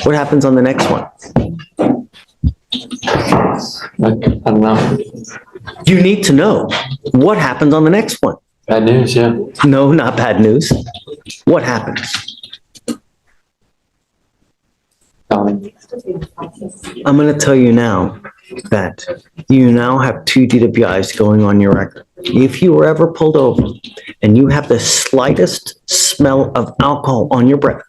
What happens on the next one? I don't know. You need to know what happens on the next one. Bad news, yeah. No, not bad news. What happens? Felony. I'm going to tell you now that you now have 2 DWIs going on your record. If you were ever pulled over and you have the slightest smell of alcohol on your breath,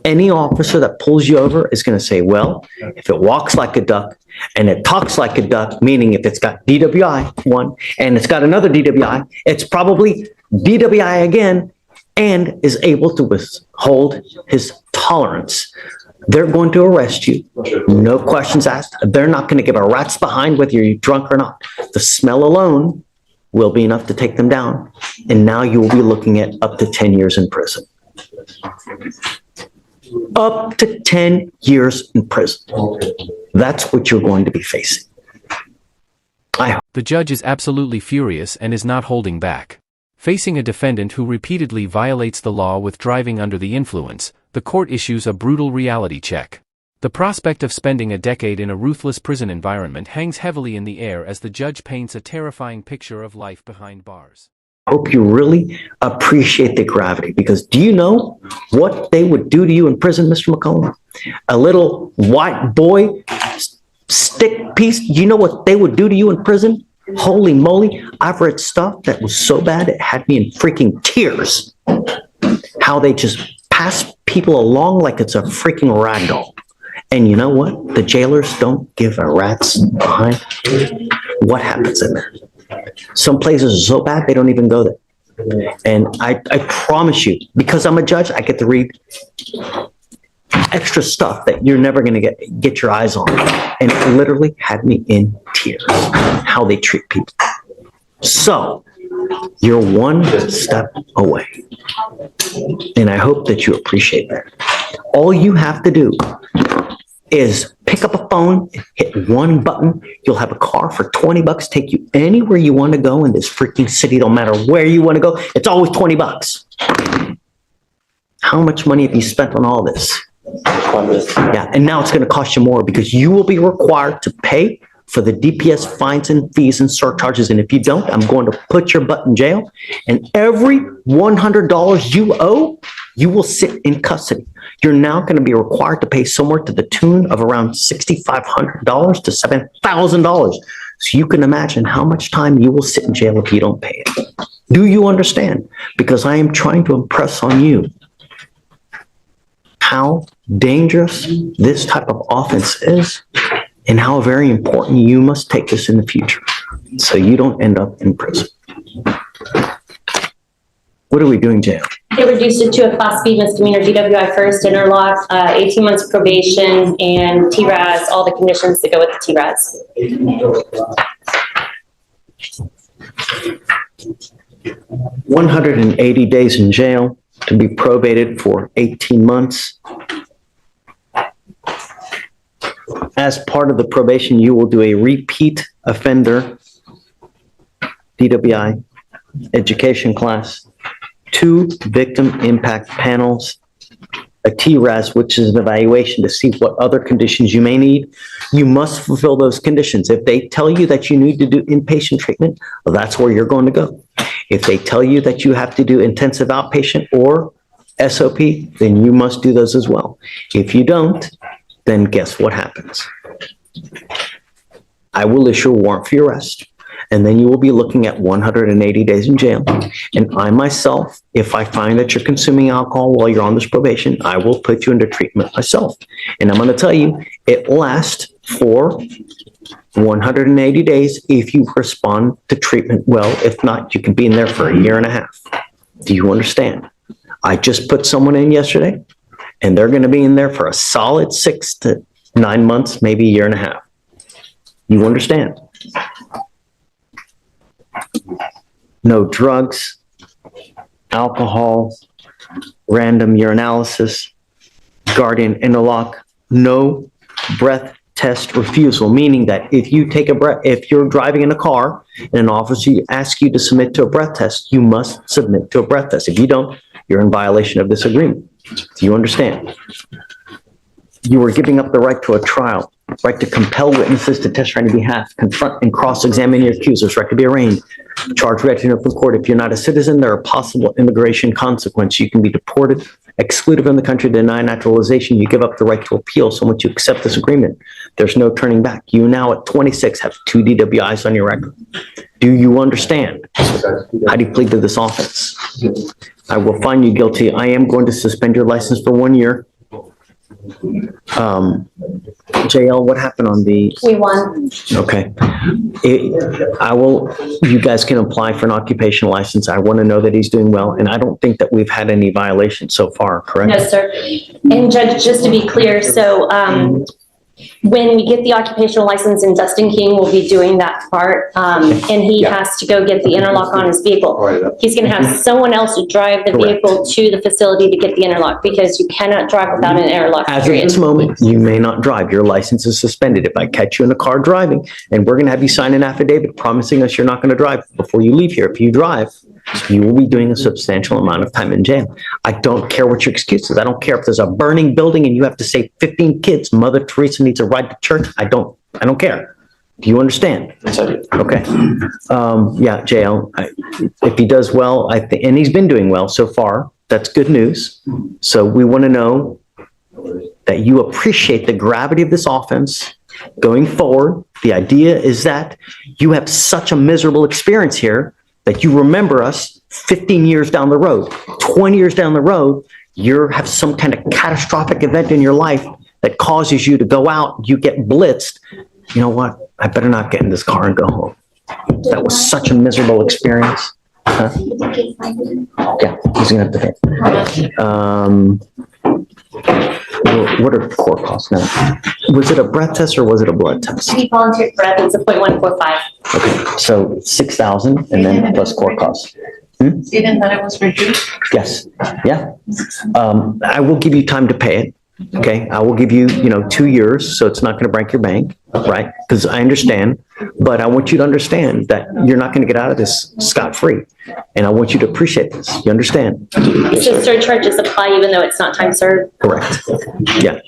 any officer that pulls you over is going to say, well, if it walks like a duck and it talks like a duck, meaning if it's got DWI, one, and it's got another DWI, it's probably DWI again and is able to withhold his tolerance. They're going to arrest you. No questions asked. They're not going to give a rat's behind whether you're drunk or not. The smell alone will be enough to take them down. And now you will be looking at up to 10 years in prison. Up to 10 years in prison. That's what you're going to be facing. The judge is absolutely furious and is not holding back. Facing a defendant who repeatedly violates the law with driving under the influence, the court issues a brutal reality check. The prospect of spending a decade in a ruthless prison environment hangs heavily in the air as the judge paints a terrifying picture of life behind bars. I hope you really appreciate the gravity, because do you know what they would do to you in prison, Mr. McCollum? A little white boy stick piece, you know what they would do to you in prison? Holy moly, I've read stuff that was so bad it had me in freaking tears. How they just pass people along like it's a freaking rag doll. And you know what? The jailers don't give a rat's behind what happens in there. Some places are so bad they don't even go there. And I promise you, because I'm a judge, I get to read extra stuff that you're never going to get your eyes on. And it literally had me in tears, how they treat people. So you're one step away. And I hope that you appreciate that. All you have to do is pick up a phone, hit one button. You'll have a car for $20, take you anywhere you want to go in this freaking city. Don't matter where you want to go. It's always $20. How much money have you spent on all this? Yeah, and now it's going to cost you more because you will be required to pay for the DPS fines and fees and surcharges. And if you don't, I'm going to put your butt in jail. And every $100 you owe, you will sit in custody. You're now going to be required to pay somewhere to the tune of around $6,500 to $7,000. So you can imagine how much time you will sit in jail if you don't pay it. Do you understand? Because I am trying to impress on you how dangerous this type of offense is and how very important you must take this in the future so you don't end up in prison. What are we doing, jail? They reduced it to a Class B misdemeanor, DWI first, interlock, 18 months probation, and TRAS, all the conditions that go with the TRAS. 180 days in jail to be probated for 18 months. As part of the probation, you will do a repeat offender DWI education class, 2 victim impact panels, a TRAS, which is an evaluation to see what other conditions you may need. You must fulfill those conditions. If they tell you that you need to do inpatient treatment, well, that's where you're going to go. If they tell you that you have to do intensive outpatient or SOP, then you must do those as well. If you don't, then guess what happens? I will issue a warrant for your arrest, and then you will be looking at 180 days in jail. And I myself, if I find that you're consuming alcohol while you're on this probation, I will put you into treatment myself. And I'm going to tell you, it lasts for 180 days if you respond to treatment well. If not, you can be in there for 1.5 years. Do you understand? I just put someone in yesterday, and they're going to be in there for a solid 6 to 9 months, maybe 1.5 years. You understand? No drugs, alcohol, random urinalysis, guardian interlock, no breath test refusal, meaning that if you take a breath, if you're driving in a car and an officer asks you to submit to a breath test, you must submit to a breath test. If you don't, you're in violation of this agreement. Do you understand? You were giving up the right to a trial, right to compel witnesses to testify on your behalf, confront and cross-examine your accusers, right to be arraigned, charged with in open court. If you're not a citizen, there are possible immigration consequences. You can be deported, excluded from the country, denied naturalization. You give up the right to appeal. So once you accept this agreement, there's no turning back. You now at 26 have 2 DWIs on your record. Do you understand? How do you plead to this offense? I will find you guilty. I am going to suspend your license for 1 year. JL, what happened on the, We won. okay. You guys can apply for an occupational license. I want to know that he's doing well, and I don't think that we've had any violations so far, correct? No, sir. And Judge, just to be clear, so when we get the occupational license, and Dustin King will be doing that part, and he has to go get the interlock on his vehicle. He's going to have someone else to drive the vehicle to the facility to get the interlock, because you cannot drive without an interlock. As of this moment, you may not drive. Your license is suspended. If I catch you in the car driving, and we're going to have you sign an affidavit promising us you're not going to drive before you leave here. If you drive, you will be doing a substantial amount of time in jail. I don't care what your excuse is. I don't care if there's a burning building and you have to save 15 kids. Mother Teresa needs a ride to church. I don't care. Do you understand? Yes, I do. Okay. Yeah, JL, if he does well, and he's been doing well so far, that's good news. So we want to know that you appreciate the gravity of this offense going forward. The idea is that you have such a miserable experience here that you remember us 15 years down the road, 20 years down the road, you have some kind of catastrophic event in your life that causes you to go out, you get blitzed. You know what? I better not get in this car and go home. That was such a miserable experience. Huh? Yeah, he's gonna have to pay. What are court costs now? Was it a breath test or was it a blood test? He volunteered breath, it's a 0.145. Okay, so 6,000 and then plus court costs. You didn't thought it was reduced? Yes, yeah. I will give you time to pay it. Okay, I will give you, 2 years, so it's not going to break your bank, right? Because I understand, but I want you to understand that you're not going to get out of this scot-free. And I want you to appreciate this. You understand? So surcharges apply even though it's not time served? Correct. Yeah.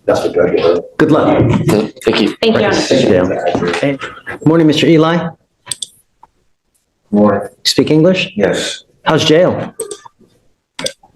That's what I get. Good luck. Thank you. Thank you, Your Honor. Yeah. Hey, morning, Mr. Eli. More, Speak English? yes, How's jail?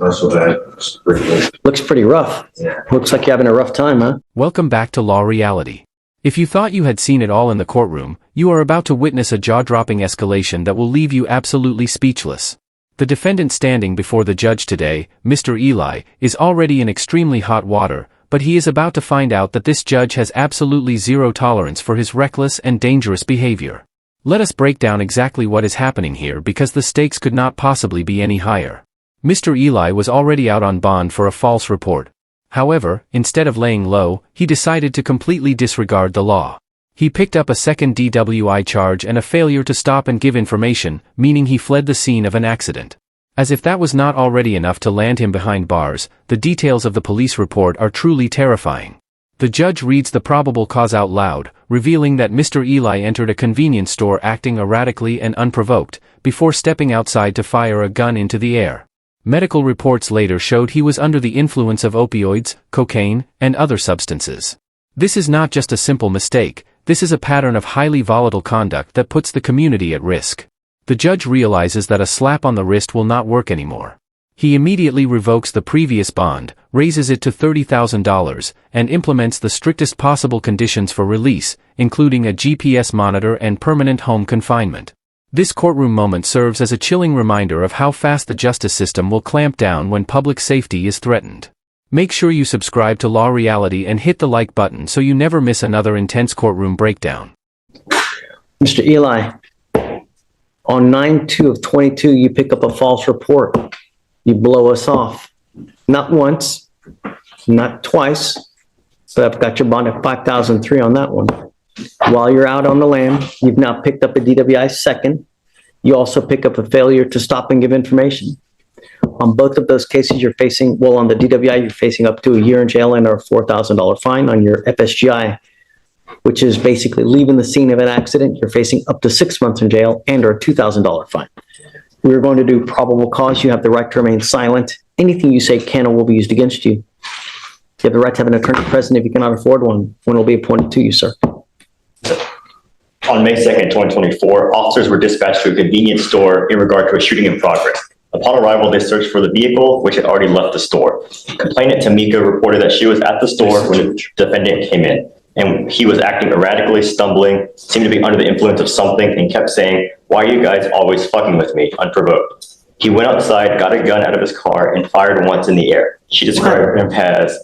not so bad. It's pretty good. Looks pretty rough. Yeah. Looks like you're having a rough time, huh? Welcome back to Law Reality. If you thought you had seen it all in the courtroom, you are about to witness a jaw-dropping escalation that will leave you absolutely speechless. The defendant standing before the judge today, Mr. Eli, is already in extremely hot water, but he is about to find out that this judge has absolutely zero tolerance for his reckless and dangerous behavior. Let us break down exactly what is happening here, because the stakes could not possibly be any higher. Mr. Eli was already out on bond for a false report. However, instead of laying low, he decided to completely disregard the law. He picked up a second DWI charge and a failure to stop and give information, meaning he fled the scene of an accident. As if that was not already enough to land him behind bars, the details of the police report are truly terrifying. The judge reads the probable cause out loud, revealing that Mr. Eli entered a convenience store acting erratically and unprovoked, before stepping outside to fire a gun into the air. Medical reports later showed he was under the influence of opioids, cocaine, and other substances. This is not just a simple mistake, this is a pattern of highly volatile conduct that puts the community at risk. The judge realizes that a slap on the wrist will not work anymore. He immediately revokes the previous bond, raises it to $30,000, and implements the strictest possible conditions for release, including a GPS monitor and permanent home confinement. This courtroom moment serves as a chilling reminder of how fast the justice system will clamp down when public safety is threatened. Make sure you subscribe to Law Reality and hit the like button so you never miss another intense courtroom breakdown. Mr. Eli, on 9/2 of 22, you pick up a false report. You blow us off. Not once, not twice, but I've got your bond at $5,003 on that one. While you're out on the lam, you've now picked up a DWI second. You also pick up a failure to stop and give information. On both of those cases, you're facing, well, on the DWI, you're facing up to a year in jail and a $4,000 fine. On your FSGI, which is basically leaving the scene of an accident, you're facing up to 6 months in jail and or a $2,000 fine. We're going to do probable cause. You have the right to remain silent. Anything you say can or will be used against you. You have the right to have an attorney present if you cannot afford one. One will be appointed to you, sir. On May 2nd, 2024, officers were dispatched to a convenience store in regard to a shooting in progress. Upon arrival, they searched for the vehicle, which had already left the store. Complainant Tamika reported that she was at the store when the defendant came in, and he was acting erratically, stumbling, seemed to be under the influence of something, and kept saying, "Why are you guys always fucking with me?" unprovoked. He went outside, got a gun out of his car, and fired once in the air. She described him as,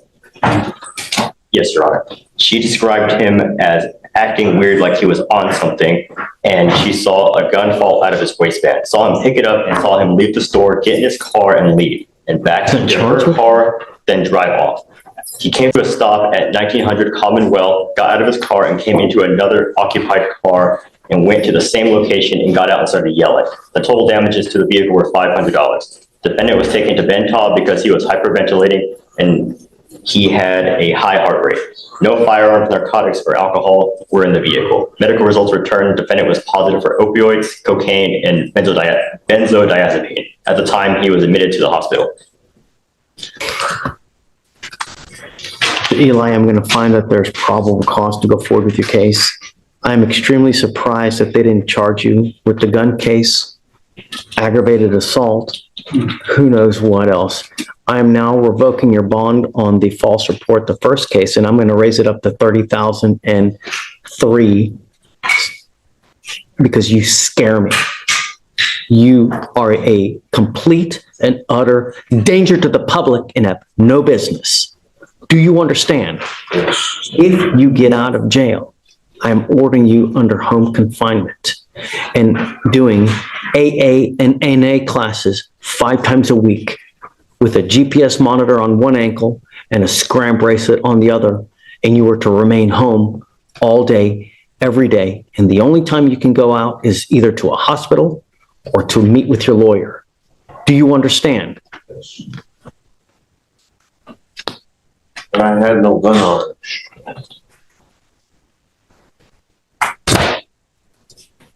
yes, Your Honor. She described him as acting weird, like he was on something, and she saw a gun fall out of his waistband, saw him pick it up, and saw him leave the store, get in his car, and leave, and back into her car, then drive off. He came to a stop at 1900 Commonwealth, got out of his car, and came into another occupied car, and went to the same location and got out and started yelling. The total damages to the vehicle were $500. Defendant was taken to Bentob because he was hyperventilating and he had a high heart rate. No firearms, narcotics, or alcohol were in the vehicle. Medical results returned. Defendant was positive for opioids, cocaine, and benzodiazepine. At the time, he was admitted to the hospital. Eli, I'm going to find that there's probable cause to go forward with your case. I'm extremely surprised that they didn't charge you with the gun case, aggravated assault, who knows what else. I am now revoking your bond on the false report, the first case, and I'm going to raise it up to $30,003 because you scare me. You are a complete and utter danger to the public and have no business. Do you understand? If you get out of jail, I am ordering you under home confinement and doing AA and NA classes 5 times a week with a GPS monitor on one ankle and a scram bracelet on the other, and you are to remain home all day, every day. And the only time you can go out is either to a hospital or to meet with your lawyer. Do you understand? I had no gun on it.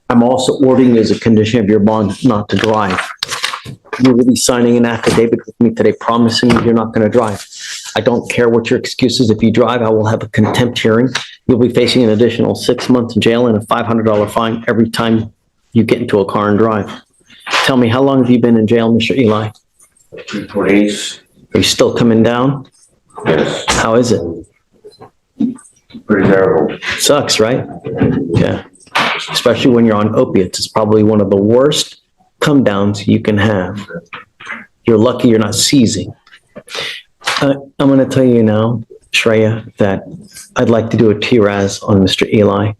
I'm also ordering you as a condition of your bond not to drive. You will be signing an affidavit with me today promising you're not going to drive. I don't care what your excuse is. If you drive, I will have a contempt hearing. You'll be facing an additional 6 months in jail and a $500 fine every time you get into a car and drive. Tell me, how long have you been in jail, Mr. Eli? 2 days. Are you still coming down? Yes. How is it? Pretty terrible. Sucks, right? Yeah. Especially when you're on opiates. It's probably one of the worst come downs you can have. You're lucky you're not seizing. I'm going to tell you now, Shreya, that I'd like to do a TRAS on Mr. Eli.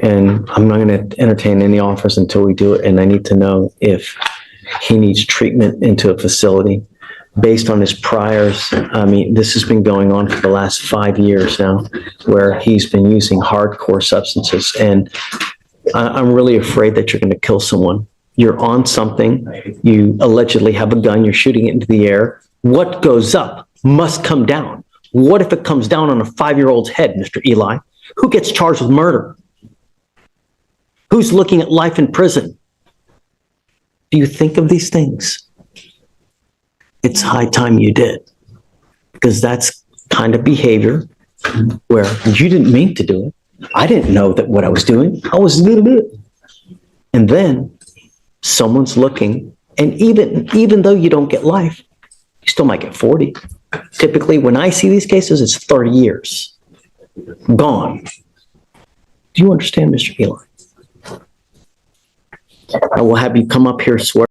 And I'm not going to entertain any offers until we do it. And I need to know if he needs treatment into a facility based on his priors. I mean, this has been going on for the last 5 years now, where he's been using hardcore substances. And I'm really afraid that you're going to kill someone. You're on something. You allegedly have a gun. You're shooting it into the air. What goes up must come down. What if it comes down on a 5-year-old's head, Mr. Eli? Who gets charged with murder? Who's looking at life in prison? Do you think of these things? It's high time you did, because that's kind of behavior where you didn't mean to do it. I didn't know that what I was doing. I was a little bit. And then someone's looking, and even though you don't get life, you still might get 40. Typically, when I see these cases, it's 30 years. Gone. Do you understand, Mr. Eli? I will have you come up here, swear.